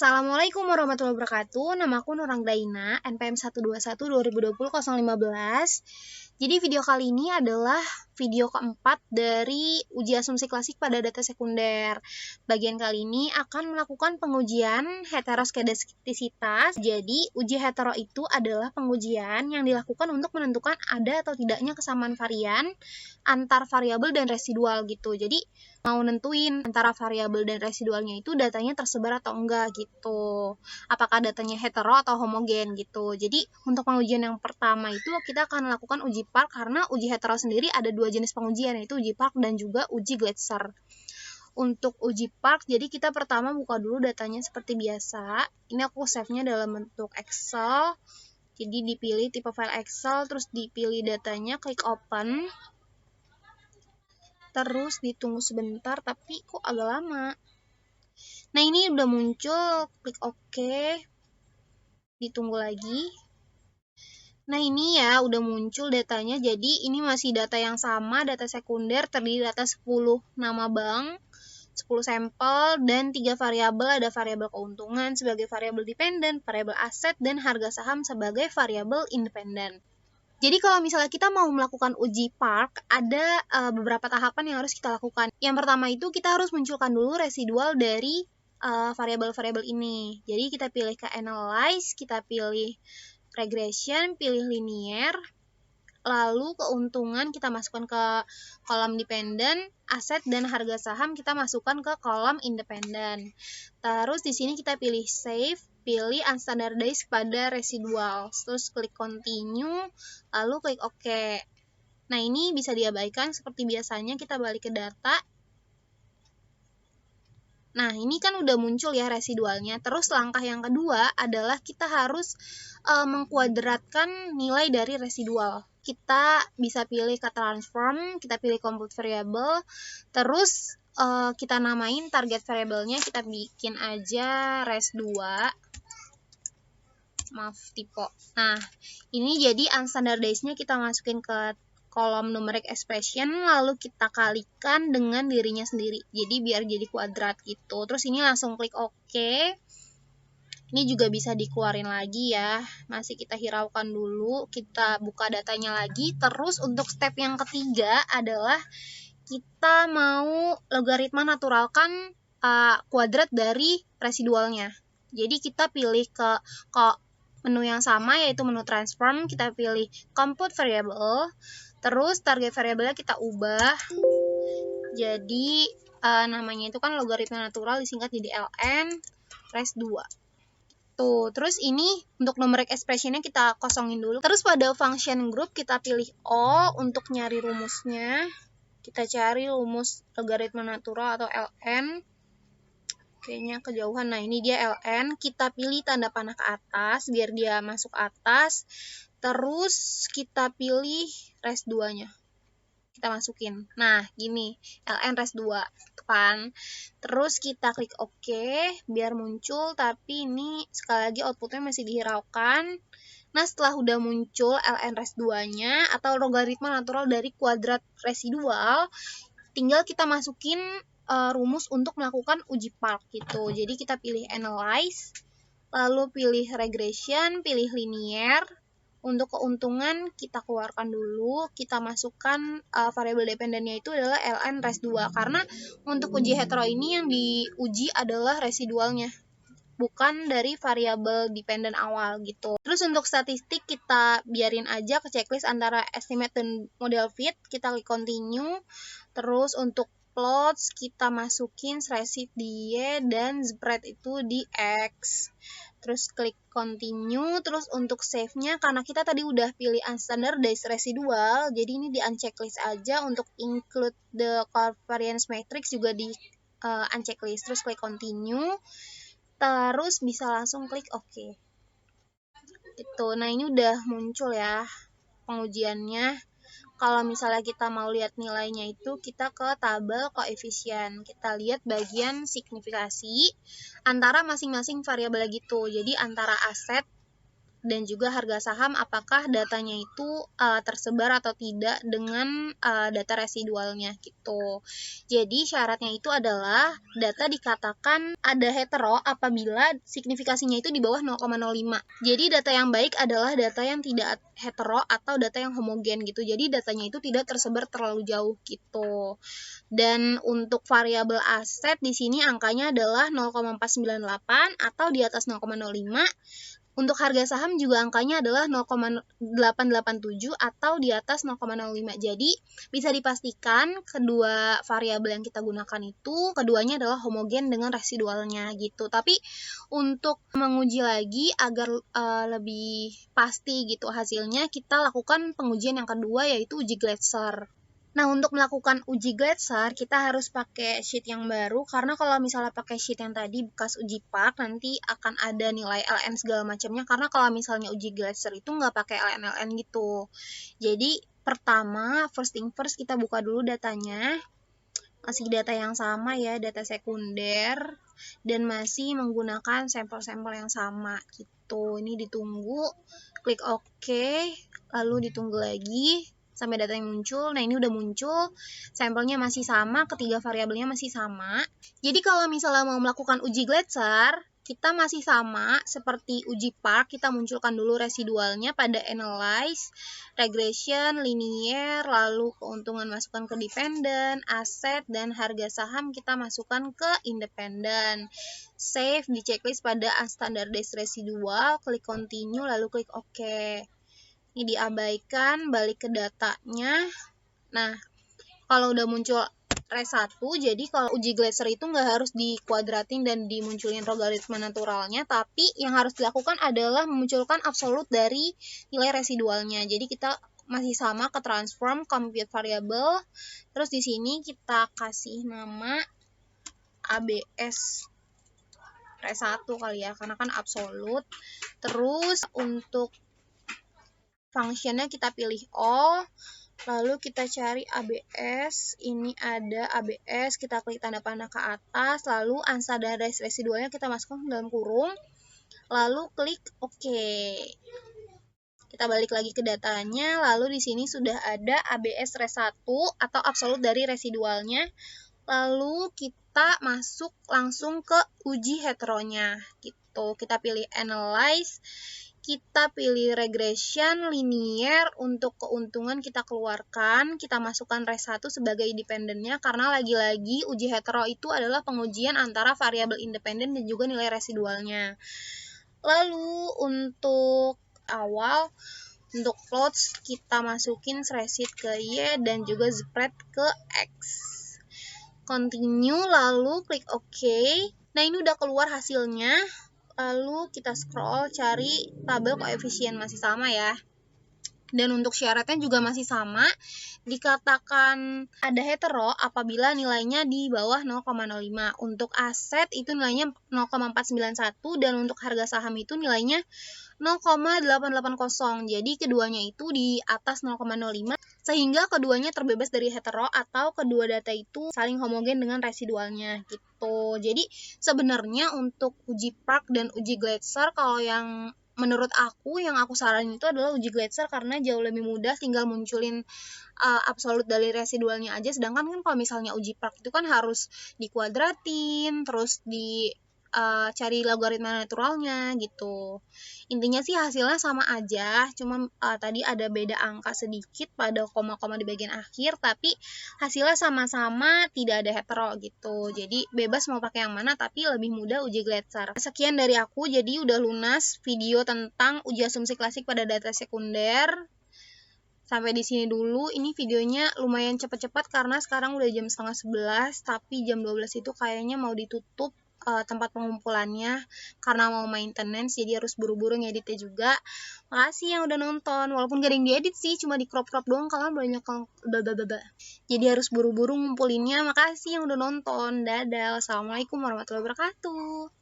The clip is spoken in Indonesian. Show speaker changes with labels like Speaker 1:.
Speaker 1: Assalamualaikum warahmatullahi wabarakatuh. Namaku Nurangdaina, NPM 121 2020 015. Jadi video kali ini adalah video keempat dari uji asumsi klasik pada data sekunder. Bagian kali ini akan melakukan pengujian heteroskedastisitas. Jadi, uji hetero itu adalah pengujian yang dilakukan untuk menentukan ada atau tidaknya kesamaan varian antar variabel dan residual gitu. Jadi, mau nentuin antara variabel dan residualnya itu datanya tersebar atau enggak gitu. Apakah datanya hetero atau homogen gitu. Jadi untuk pengujian yang pertama itu kita akan lakukan uji Park karena uji hetero sendiri ada dua jenis pengujian, yaitu uji Park dan juga uji Glatzer. Untuk uji Park, jadi kita pertama buka dulu datanya seperti biasa. Ini aku save-nya dalam bentuk Excel. Jadi dipilih tipe file Excel, terus dipilih datanya, klik open. Terus ditunggu sebentar, tapi kok agak lama. Nah, ini udah muncul, klik OK. Ditunggu lagi. Nah, ini ya udah muncul datanya. Jadi, ini masih data yang sama, data sekunder terdiri data 10 nama bank, 10 sampel, dan 3 variabel. Ada variabel keuntungan sebagai variabel dependen, variabel aset, dan harga saham sebagai variabel independen. Jadi kalau misalnya kita mau melakukan uji Park, ada beberapa tahapan yang harus kita lakukan. Yang pertama itu kita harus munculkan dulu residual dari variabel-variabel ini. Jadi kita pilih ke Analyze, kita pilih Regression, pilih Linear, lalu keuntungan kita masukkan ke kolom dependen, aset dan harga saham kita masukkan ke kolom independen. Terus di sini kita pilih Save, pilih unstandardized pada residual, terus klik continue, lalu klik OK. Nah, ini bisa diabaikan seperti biasanya, kita balik ke data. Nah, ini kan udah muncul ya residualnya. Terus langkah yang kedua adalah kita harus mengkuadratkan nilai dari residual. Kita bisa pilih ke transform, kita pilih compute variable, terus kita namain target variabelnya, kita bikin aja res2. Maaf, typo. Nah, ini jadi unstandardized-nya kita masukin ke kolom numeric expression, lalu kita kalikan dengan dirinya sendiri. Jadi biar jadi kuadrat gitu. Terus ini langsung klik OK. Ini juga bisa dikeluarin lagi ya. Masih kita hiraukan dulu, kita buka datanya lagi. Terus untuk step yang ketiga adalah kita mau logaritma naturalkan kuadrat dari residualnya. Jadi kita pilih ke menu yang sama, yaitu menu transform, kita pilih compute variable, terus target variabelnya kita ubah jadi namanya itu kan logaritma natural, disingkat jadi ln res2. Tuh, terus ini untuk numeric expression-nya kita kosongin dulu. Terus pada function group kita pilih O untuk nyari rumusnya. Kita cari rumus logaritma natural atau ln. Kayaknya kejauhan. Nah, ini dia ln. Kita pilih tanda panah ke atas biar dia masuk atas. Terus kita pilih res2-nya. Kita masukin. Nah, gini. ln res2 kan. Terus kita klik OK biar muncul, tapi ini sekali lagi outputnya masih dihiraukan. Nah, setelah udah muncul ln res2-nya atau logaritma natural dari kuadrat residual, tinggal kita masukin rumus untuk melakukan uji Park gitu. Jadi kita pilih Analyze, lalu pilih Regression, pilih Linear. Untuk keuntungan kita keluarkan dulu, kita masukkan variabel dependennya itu adalah ln res2, karena untuk uji hetero ini yang diuji adalah residualnya, bukan dari variabel dependen awal gitu. Terus untuk statistik kita biarin aja ke checklist antara estimate dan model fit, kita klik continue. Terus untuk plots kita masukin reshift di Y dan spread itu di X. Terus klik continue. Terus untuk save-nya, karena kita tadi udah pilih unstandardized residual, jadi ini di unchecklist aja. Untuk include the covariance matrix juga di unchecklist. Terus klik continue. Terus bisa langsung klik OK. Gitu. Nah, ini udah muncul ya pengujiannya. Kalau misalnya kita mau lihat nilainya itu, kita ke tabel koefisien. Kita lihat bagian signifikasi antara masing-masing variabel gitu. Jadi antara aset dan juga harga saham apakah datanya itu tersebar atau tidak dengan data residualnya gitu. Jadi syaratnya itu adalah data dikatakan ada hetero apabila signifikasinya itu di bawah 0,05. Jadi data yang baik adalah data yang tidak hetero atau data yang homogen gitu. Jadi datanya itu tidak tersebar terlalu jauh gitu. Dan untuk variabel aset di sini angkanya adalah 0,498 atau di atas 0,05. Untuk harga saham juga angkanya adalah 0,887 atau di atas 0,05. Jadi bisa dipastikan kedua variabel yang kita gunakan itu keduanya adalah homogen dengan residualnya gitu. Tapi untuk menguji lagi agar lebih pasti gitu hasilnya, kita lakukan pengujian yang kedua yaitu uji Gletser. Nah, untuk melakukan uji Gletser, kita harus pakai sheet yang baru, karena kalau misalnya pakai sheet yang tadi bekas uji PAK, nanti akan ada nilai LN segala macamnya, karena kalau misalnya uji Gletser itu nggak pakai LN-LN gitu. Jadi, pertama, first thing first, kita buka dulu datanya, masih data yang sama ya, data sekunder, dan masih menggunakan sampel-sampel yang sama gitu. Ini ditunggu, klik OK, lalu ditunggu lagi, sampai data yang muncul. Nah, ini udah muncul, sampelnya masih sama, ketiga variabelnya masih sama. Jadi kalau misalnya mau melakukan uji Gletser, kita masih sama seperti uji PARC, kita munculkan dulu residualnya pada analyze, regression, linear, lalu keuntungan masukkan ke dependent, aset, dan harga saham kita masukkan ke independent. Save di checklist pada unstandardized residual, klik continue, lalu klik OK. Ini diabaikan, balik ke datanya. Nah, kalau udah muncul res 1, jadi kalau uji Gletser itu nggak harus dikuadratin dan dimunculin logaritma naturalnya, tapi yang harus dilakukan adalah memunculkan absolut dari nilai residualnya. Jadi kita masih sama ke transform, compute variable, terus di sini kita kasih nama ABS res 1 kali ya, karena kan absolut. Terus untuk functionnya kita pilih all, lalu kita cari ABS, ini ada ABS, kita klik tanda panah ke atas, lalu unstandardized residualnya kita masukkan dalam kurung, lalu klik OK. Kita balik lagi ke datanya, lalu di sini sudah ada ABS res 1 atau absolut dari residualnya, lalu kita masuk langsung ke uji heteronya gitu. Kita pilih analyze, kita pilih regression, linear, untuk keuntungan kita keluarkan, kita masukkan res 1 sebagai dependennya, karena lagi-lagi uji hetero itu adalah pengujian antara variabel independen dan juga nilai residualnya. Lalu untuk awal, untuk plots kita masukin spreadsheet ke Y dan juga spread ke X. Continue, lalu klik OK. Nah, ini udah keluar hasilnya. Lalu kita scroll, cari tabel koefisien, masih sama ya. Dan untuk syaratnya juga masih sama. Dikatakan ada hetero apabila nilainya di bawah 0,05. Untuk aset itu nilainya 0,491 dan untuk harga saham itu nilainya 0,880. Jadi keduanya itu di atas 0,05 sehingga keduanya terbebas dari hetero atau kedua data itu saling homogen dengan residualnya gitu. Jadi sebenarnya untuk uji PARC dan uji Gletser, kalau yang menurut aku yang aku saranin itu adalah uji Gletser karena jauh lebih mudah, tinggal munculin absolut dari residualnya aja. Sedangkan kan kalau misalnya uji PARC itu kan harus dikuadratin, terus cari logaritma naturalnya gitu. Intinya sih hasilnya sama aja, cuma tadi ada beda angka sedikit pada koma-koma di bagian akhir, tapi hasilnya sama-sama tidak ada hetero gitu. Jadi bebas mau pakai yang mana, tapi lebih mudah uji Gletser. Sekian dari aku, jadi udah lunas video tentang uji asumsi klasik pada data sekunder. Sampai di sini dulu. Ini videonya lumayan cepat-cepat karena sekarang udah jam 10:30, tapi jam 12 itu kayaknya mau ditutup tempat pengumpulannya karena mau maintenance, jadi harus buru-buru ngeditnya juga. Makasih yang udah nonton, walaupun gak ada yang diedit sih, cuma di crop-crop doang, kalian banyak jadi harus buru-buru ngumpulinnya. Makasih yang udah nonton, dadah, wassalamualaikum warahmatullahi wabarakatuh.